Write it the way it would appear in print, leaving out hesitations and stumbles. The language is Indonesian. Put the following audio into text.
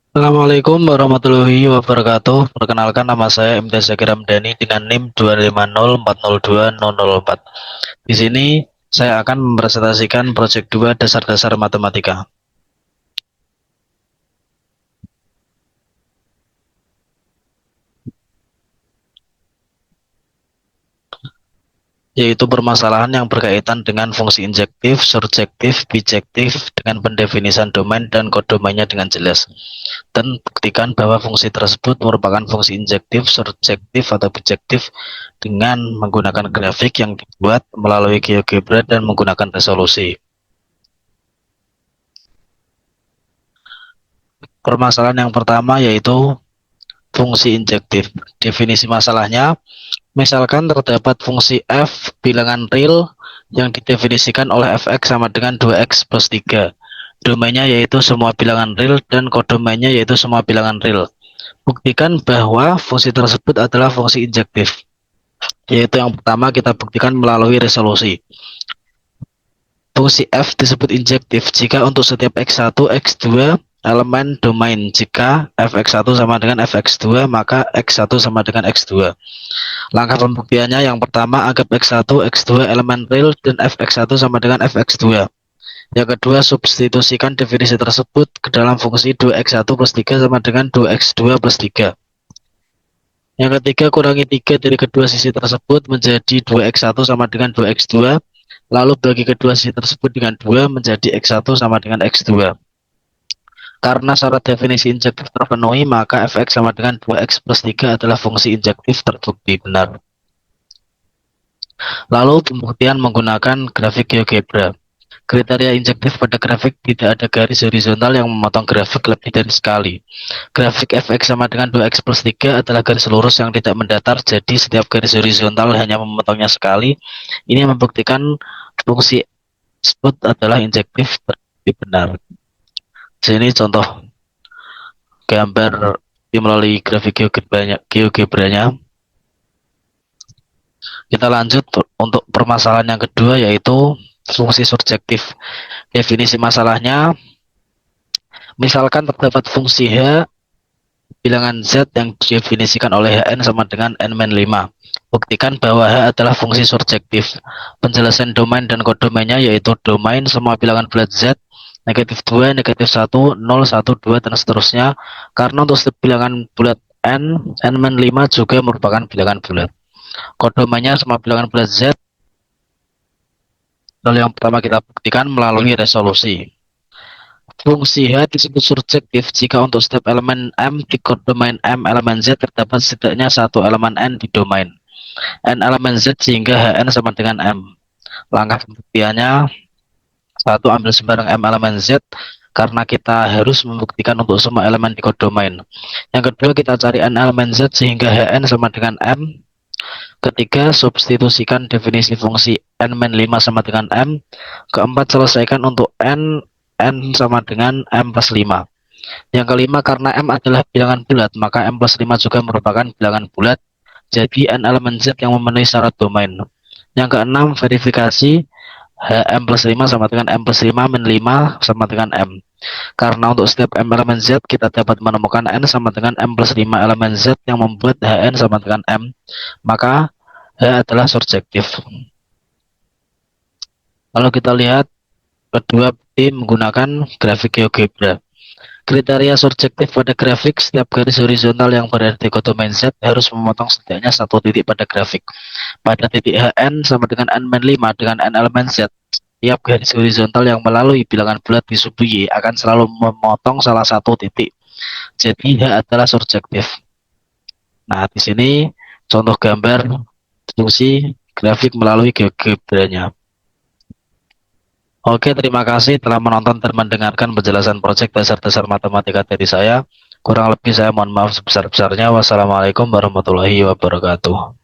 Assalamualaikum warahmatullahi wabarakatuh. Perkenalkan, nama saya Imtiaz Zakir Hamdani dengan NIM 250402004. Di sini saya akan mempresentasikan proyek 2 dasar-dasar matematika, yaitu permasalahan yang berkaitan dengan fungsi injektif, surjektif, bijektif dengan pendefinisian domain dan kodomainnya dengan jelas. Dan buktikan bahwa fungsi tersebut merupakan fungsi injektif, surjektif, atau bijektif dengan menggunakan grafik yang dibuat melalui GeoGebra dan menggunakan resolusi. Permasalahan yang pertama yaitu fungsi injektif. Definisi masalahnya, misalkan terdapat fungsi f bilangan real yang didefinisikan oleh fx sama dengan 2x plus 3. Domainnya yaitu semua bilangan real dan kodomainnya yaitu semua bilangan real. Buktikan bahwa fungsi tersebut adalah fungsi injektif. Yaitu yang pertama kita buktikan melalui resolusi. Fungsi f disebut injektif jika untuk setiap x1, x2 elemen domain. Jika fx1 sama dengan fx2, maka x1 sama dengan x2. Langkah pembuktiannya yang pertama, anggap x1, x2 elemen real dan fx1 sama dengan fx2. Yang kedua, substitusikan definisi tersebut ke dalam fungsi 2x1 plus 3 sama dengan 2x2 plus 3. Yang ketiga, kurangi 3 dari kedua sisi tersebut menjadi 2x1 sama dengan 2x2. Lalu bagi kedua sisi tersebut dengan 2 menjadi x1 sama dengan x2. Karena syarat definisi injektif terpenuhi, maka fx sama dengan 2x plus 3 adalah fungsi injektif terbukti benar. Lalu pembuktian menggunakan grafik GeoGebra. Kriteria injektif pada grafik tidak ada garis horizontal yang memotong grafik lebih dari sekali. Grafik fx sama dengan 2x plus 3 adalah garis lurus yang tidak mendatar, jadi setiap garis horizontal hanya memotongnya sekali. Ini membuktikan fungsi tersebut adalah injektif terbukti benar. Sini contoh gambar melalui grafik GeoGebra-nya. Kita lanjut untuk permasalahan yang kedua, yaitu fungsi surjektif. Definisi masalahnya, misalkan terdapat fungsi h bilangan z yang didefinisikan oleh hn sama dengan n-5. Buktikan bahwa h adalah fungsi surjektif. Penjelasan domain dan kodomainnya yaitu domain semua bilangan bulat z, negatif 2, negatif 1, 0, 1, 2, dan seterusnya. Karena untuk setiap bilangan bulat n-5 juga merupakan bilangan bulat. Kodomainnya semua bilangan bulat z. Lalu yang pertama kita buktikan melalui resolusi. Fungsi H disebut surjektif jika untuk setiap elemen M di kodomain M elemen Z terdapat setidaknya satu elemen N di domain N elemen Z sehingga Hn sama dengan M. Langkah pembuktiannya, satu, ambil sembarang M elemen Z karena kita harus membuktikan untuk semua elemen di kodomain. Yang kedua, kita cari N elemen Z sehingga Hn sama dengan M. Ketiga, substitusikan definisi fungsi n-5 sama dengan M. Keempat, selesaikan untuk n sama dengan M plus 5. Yang kelima, karena M adalah bilangan bulat, maka M plus 5 juga merupakan bilangan bulat. Jadi n elemen Z yang memenuhi syarat domain. Yang keenam, verifikasi M plus 5 sama dengan M plus 5 min 5 sama dengan M. Karena untuk setiap M elemen Z kita dapat menemukan N sama dengan M plus 5 elemen Z yang membuat Hn sama dengan M, maka H adalah surjektif. Lalu kita lihat kedua bukti menggunakan grafik GeoGebra. Kriteria surjektif pada grafik, setiap garis horizontal yang berada di kodomain Z harus memotong setidaknya satu titik pada grafik. Pada titik Hn sama dengan n-5 dengan n elemen Z, setiap garis horizontal yang melalui bilangan bulat di sub Y akan selalu memotong salah satu titik. Jadi H adalah surjektif. Nah, di sini contoh gambar fungsi grafik melalui GeoGebra-nya. Oke, terima kasih telah menonton dan mendengarkan penjelasan proyek dasar-dasar matematika dari saya. Kurang lebih saya mohon maaf sebesar-besarnya. Wassalamualaikum warahmatullahi wabarakatuh.